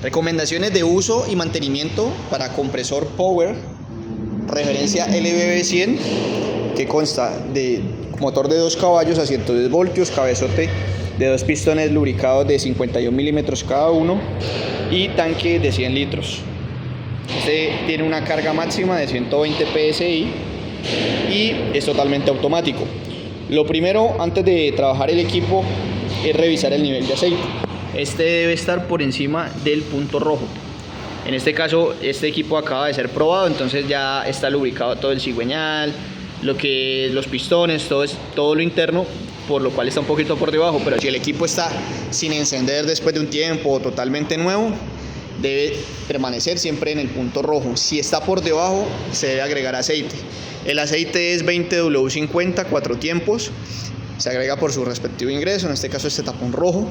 Recomendaciones de uso y mantenimiento para compresor Power, referencia LBB100, que consta de motor de 2 caballos a 110 voltios, cabezote de 2 pistones lubricados de 51 milímetros cada uno y tanque de 100 litros. Este tiene una carga máxima de 120 psi y es totalmente automático. Lo primero, antes de trabajar el equipo, es revisar el nivel de aceite. Este debe estar por encima del punto rojo. En este caso, este equipo acaba de ser probado, entonces ya está lubricado todo el cigüeñal, los pistones, todo lo interno, por lo cual está un poquito por debajo. Pero si el equipo está sin encender después de un tiempo, totalmente nuevo, debe permanecer siempre en el punto rojo. Si está por debajo, se debe agregar aceite. El aceite es 20W50, 4 tiempos. Se agrega por su respectivo ingreso, en este caso este tapón rojo.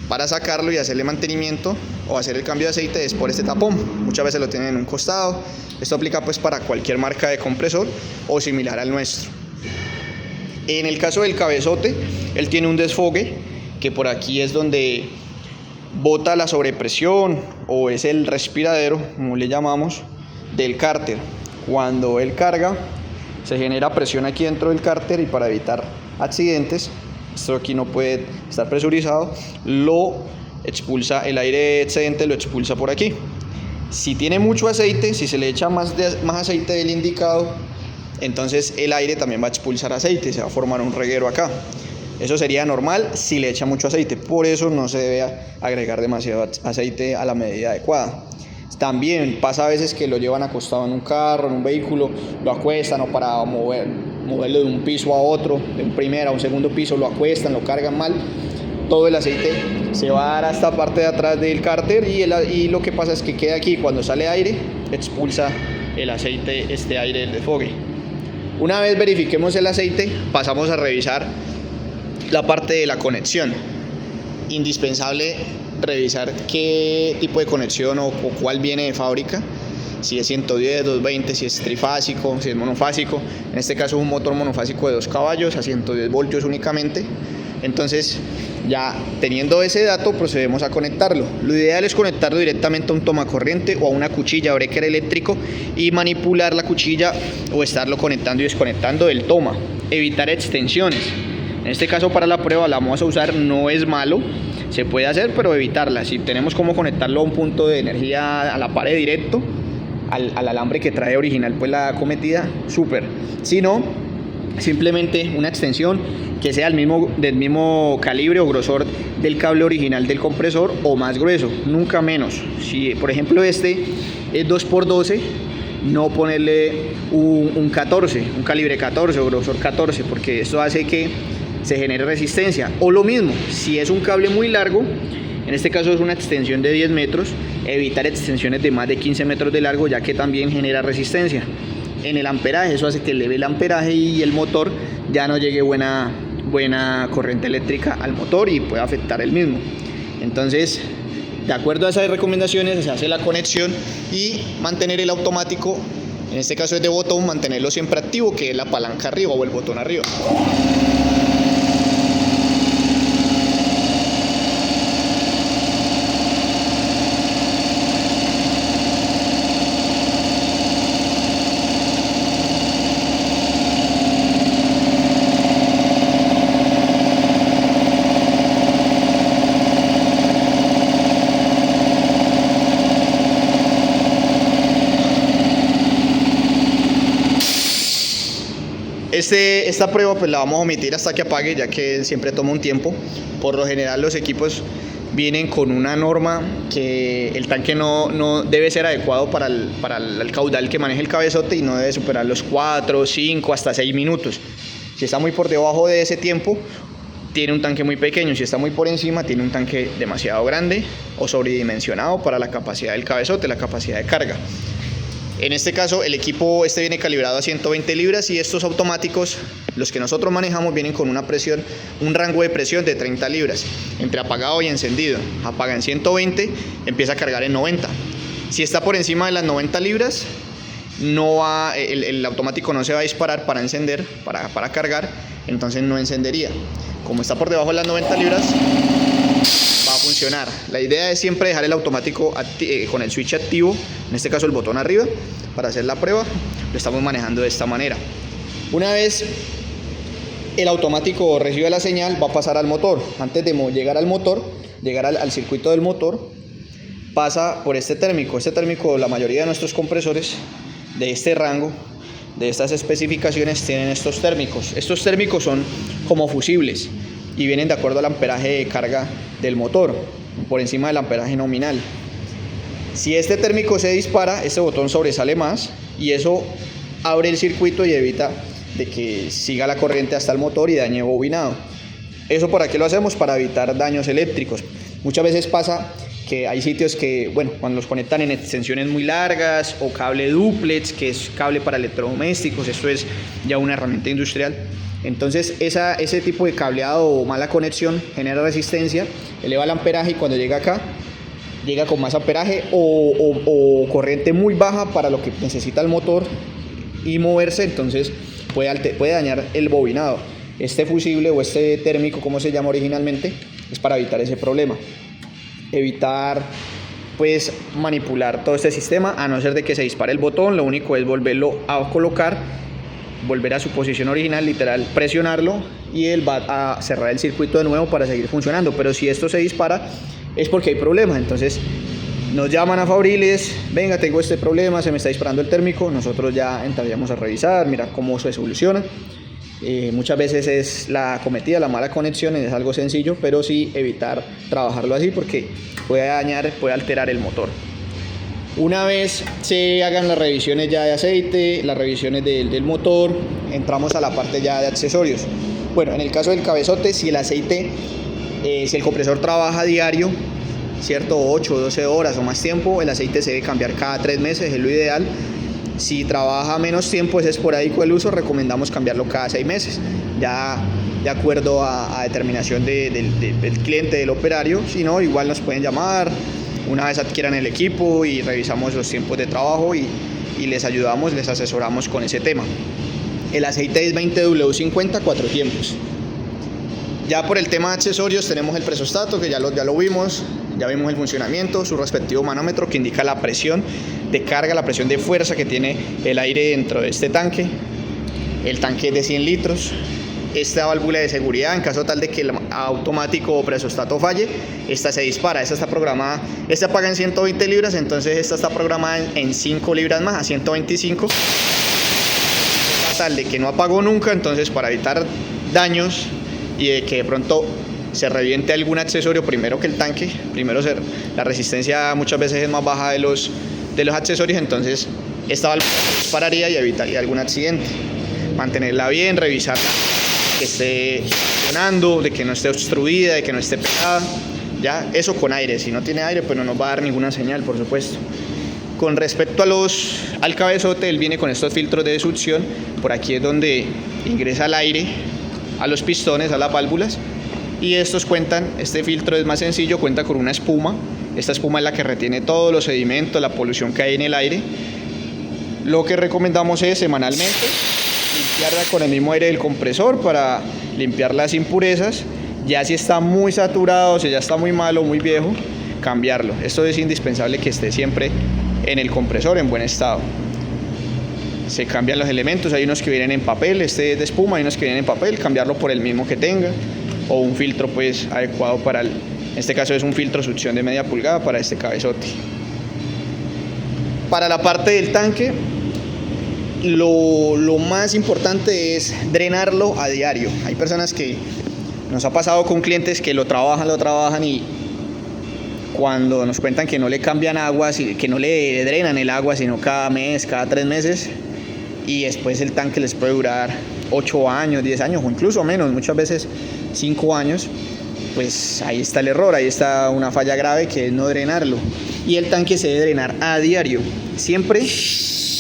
Para sacarlo y hacerle mantenimiento o hacer el cambio de aceite es por este tapón. Muchas veces lo tienen en un costado. Esto aplica pues para cualquier marca de compresor o similar al nuestro. En el caso del cabezote, él tiene un desfogue que por aquí es donde bota la sobrepresión, o es el respiradero, como le llamamos, del cárter. Cuando él carga, se genera presión aquí dentro del cárter y para evitar accidentes, esto aquí no puede estar presurizado, lo expulsa el aire excedente, lo expulsa por aquí. Si tiene mucho aceite, si se le echa más aceite del indicado, entonces el aire también va a expulsar aceite, se va a formar un reguero acá. Eso sería normal si le echa mucho aceite, por eso no se debe agregar demasiado aceite a la medida adecuada. También pasa a veces que lo llevan acostado en un carro, en un vehículo, lo acuestan, o para moverlo de un piso a otro, de un primer a un segundo piso, lo acuestan, lo cargan mal. Todo el aceite se va a dar a esta parte de atrás del cárter y lo que pasa es que queda aquí. Cuando sale aire, expulsa el aceite, este aire del desfogue. Una vez verifiquemos el aceite, pasamos a revisar la parte de la conexión. Indispensable revisar qué tipo de conexión o cuál viene de fábrica, si es 110, 220, si es trifásico, si es monofásico. En este caso es un motor monofásico de 2 caballos a 110 voltios únicamente. Entonces, ya teniendo ese dato, procedemos a conectarlo. Lo ideal es conectarlo directamente a un tomacorriente o a una cuchilla breaker eléctrico y manipular la cuchilla o estarlo conectando y desconectando del toma. Evitar extensiones. En este caso, para la prueba la vamos a usar, no es malo, se puede hacer, pero evitarla. Si tenemos cómo conectarlo a un punto de energía, a la pared directo, al alambre que trae original pues la cometida, súper. Si no, simplemente una extensión que sea del mismo calibre o grosor del cable original del compresor o más grueso, nunca menos. Si por ejemplo este es 2x12, no ponerle un 14, un calibre 14 o grosor 14, porque esto hace que se genere resistencia. O lo mismo, si es un cable muy largo, en este caso es una extensión de 10 metros, evitar extensiones de más de 15 metros de largo, ya que también genera resistencia. En el amperaje, eso hace que eleve el amperaje y el motor ya no llegue buena corriente eléctrica al motor y puede afectar el mismo. Entonces, de acuerdo a esas recomendaciones, se hace la conexión y mantener el automático, en este caso es de botón, mantenerlo siempre activo, que es la palanca arriba o el botón arriba. Esta prueba pues la vamos a omitir hasta que apague, ya que siempre toma un tiempo. Por lo general los equipos vienen con una norma que el tanque no debe ser adecuado para el caudal que maneja el cabezote y no debe superar los 4, 5, hasta 6 minutos. Si está muy por debajo de ese tiempo, tiene un tanque muy pequeño. Si está muy por encima, tiene un tanque demasiado grande o sobredimensionado para la capacidad del cabezote, la capacidad de carga. En este caso el equipo viene calibrado a 120 libras y estos automáticos, los que nosotros manejamos, vienen con una presión, un rango de presión de 30 libras entre apagado y encendido. Apaga en 120, empieza a cargar en 90. Si está por encima de las 90 libras, el automático no se va a disparar para encender, para cargar, entonces no encendería. Como está por debajo de las 90 libras, va a funcionar. La idea es siempre dejar el automático con el switch activo, en este caso el botón arriba, para hacer la prueba. Lo estamos manejando de esta manera. Una vez el automático recibe la señal, va a pasar al motor. Antes de llegar al motor, llegar al circuito del motor, pasa por este térmico. Este térmico, la mayoría de nuestros compresores de este rango, de estas especificaciones, tienen estos térmicos. Estos térmicos son como fusibles y vienen de acuerdo al amperaje de carga del motor, por encima del amperaje nominal. Si este térmico se dispara, este botón sobresale más y eso abre el circuito y evita de que siga la corriente hasta el motor y dañe bobinado. ¿Eso para qué lo hacemos? Para evitar daños eléctricos. Muchas veces pasa que hay sitios que, bueno, cuando los conectan en extensiones muy largas o cable duplex, que es cable para electrodomésticos, esto es ya una herramienta industrial. Entonces ese tipo de cableado o mala conexión genera resistencia, eleva el amperaje y cuando llega acá, llega con más amperaje o corriente muy baja para lo que necesita el motor y moverse, entonces puede dañar el bobinado. Este fusible o este térmico, como se llama originalmente, es para evitar ese problema. Evitar pues manipular todo este sistema, a no ser de que se dispare el botón. Lo único es volverlo a colocar, volver a su posición original, literal presionarlo y él va a cerrar el circuito de nuevo para seguir funcionando. Pero si esto se dispara es porque hay problemas. Entonces nos llaman a Fabriles, venga, tengo este problema, se me está disparando el térmico. Nosotros ya entraríamos a revisar, mirar cómo se soluciona. Muchas veces es la acometida, la mala conexión, es algo sencillo, pero sí evitar trabajarlo así porque puede dañar, puede alterar el motor. Una vez se hagan las revisiones ya de aceite, las revisiones del motor, entramos a la parte ya de accesorios. Bueno, en el caso del cabezote, si el aceite, si el compresor trabaja a diario, ¿cierto? 8 o 12 horas o más tiempo, el aceite se debe cambiar cada 3 meses, es lo ideal. Si trabaja menos tiempo, es esporádico el uso, recomendamos cambiarlo cada 6 meses, ya de acuerdo a determinación del cliente, del operario. Si no, igual nos pueden llamar una vez adquieran el equipo y revisamos los tiempos de trabajo y les ayudamos, les asesoramos con ese tema. El aceite es 20W50, 4 tiempos. Ya por el tema de accesorios tenemos el presostato, que ya lo vimos, ya vimos el funcionamiento, su respectivo manómetro que indica la presión de carga, la presión de fuerza que tiene el aire dentro de este tanque. El tanque es de 100 litros. Esta válvula de seguridad, en caso tal de que el automático o presostato falle, esta se dispara. Esta está programada, esta paga en 120 libras, entonces esta está programada en 5 libras más, a 125. Tal de que no apagó nunca, entonces para evitar daños y de que de pronto se reviente algún accesorio primero que el tanque, la resistencia muchas veces es más baja de los accesorios, entonces esta válvula dispararía y evitaría algún accidente. Mantenerla bien, revisarla, que esté funcionando, de que no esté obstruida, de que no esté pegada, ya eso con aire. Si no tiene aire, pues no nos va a dar ninguna señal, por supuesto. Con respecto al cabezote, él viene con estos filtros de succión. Por aquí es donde ingresa el aire a los pistones, a las válvulas, y este filtro es más sencillo, cuenta con una espuma. Esta espuma es la que retiene todos los sedimentos, la polución que hay en el aire. Lo que recomendamos es semanalmente limpiarla con el mismo aire del compresor para limpiar las impurezas. Ya si está muy saturado, si ya está muy malo, muy viejo, cambiarlo. Esto es indispensable que esté siempre en el compresor en buen estado. Se cambian los elementos, hay unos que vienen en papel, este es de espuma, hay unos que vienen en papel, cambiarlo por el mismo que tenga, o un filtro pues adecuado en este caso es un filtro succión de media pulgada para este cabezote. Para la parte del tanque, lo más importante es drenarlo a diario. Hay personas que nos ha pasado con clientes que lo trabajan y cuando nos cuentan que no le cambian agua, que no le drenan el agua, sino cada mes, cada 3 meses, y después el tanque les puede durar 8 años, 10 años o incluso menos, muchas veces 5 años, pues ahí está el error, ahí está una falla grave que es no drenarlo. Y el tanque se debe drenar a diario. Siempre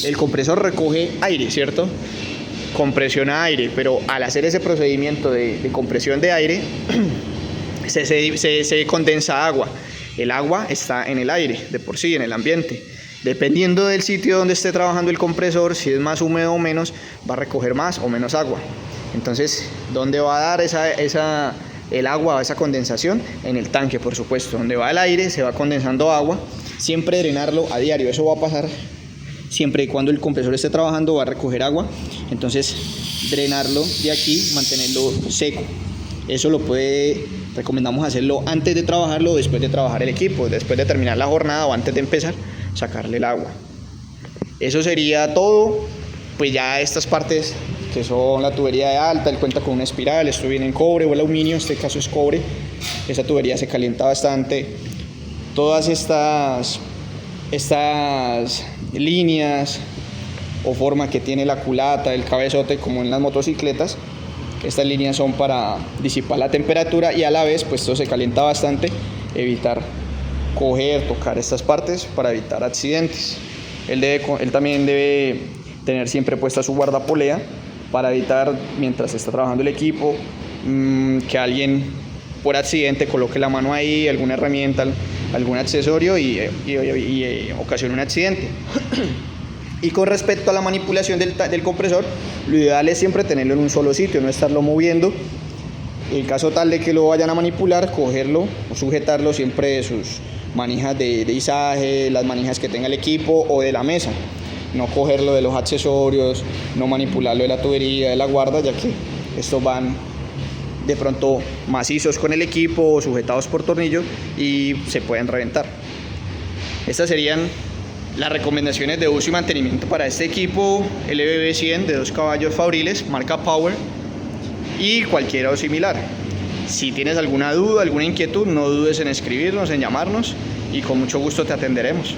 el compresor recoge aire, ¿cierto? Compresiona aire, pero al hacer ese procedimiento de compresión de aire, se condensa agua. El agua está en el aire, de por sí, en el ambiente. Dependiendo del sitio donde esté trabajando el compresor, si es más húmedo o menos, va a recoger más o menos agua. Entonces, ¿dónde va a dar esa el agua, esa condensación en el tanque, por supuesto. Donde va el aire se va condensando agua. Siempre drenarlo a diario, eso va a pasar siempre y cuando el compresor esté trabajando, va a recoger agua. Entonces drenarlo de aquí, mantenerlo seco. Eso recomendamos hacerlo antes de trabajarlo o después de trabajar el equipo, después de terminar la jornada o antes de empezar, sacarle el agua. Eso sería todo. Pues ya estas partes que son la tubería de alta, él cuenta con una espiral, esto viene en cobre o el aluminio, en este caso es cobre. Esa tubería se calienta bastante. Todas estas líneas o forma que tiene la culata, el cabezote, como en las motocicletas, estas líneas son para disipar la temperatura y a la vez pues esto se calienta bastante, evitar tocar estas partes para evitar accidentes. Él también debe tener siempre puesta su guardapolea para evitar, mientras está trabajando el equipo, que alguien por accidente coloque la mano ahí, alguna herramienta, algún accesorio y ocasione un accidente. Y con respecto a la manipulación del compresor, lo ideal es siempre tenerlo en un solo sitio, no estarlo moviendo. En caso tal de que lo vayan a manipular, cogerlo o sujetarlo siempre de sus manijas de izaje, las manijas que tenga el equipo o de la mesa. No cogerlo de los accesorios, no manipularlo de la tubería, de la guarda, ya que estos van de pronto macizos con el equipo o sujetados por tornillos y se pueden reventar. Estas serían las recomendaciones de uso y mantenimiento para este equipo LBB100 de 2 caballos fabriles, marca Power, y cualquiera similar. Si tienes alguna duda, alguna inquietud, no dudes en escribirnos, en llamarnos y con mucho gusto te atenderemos.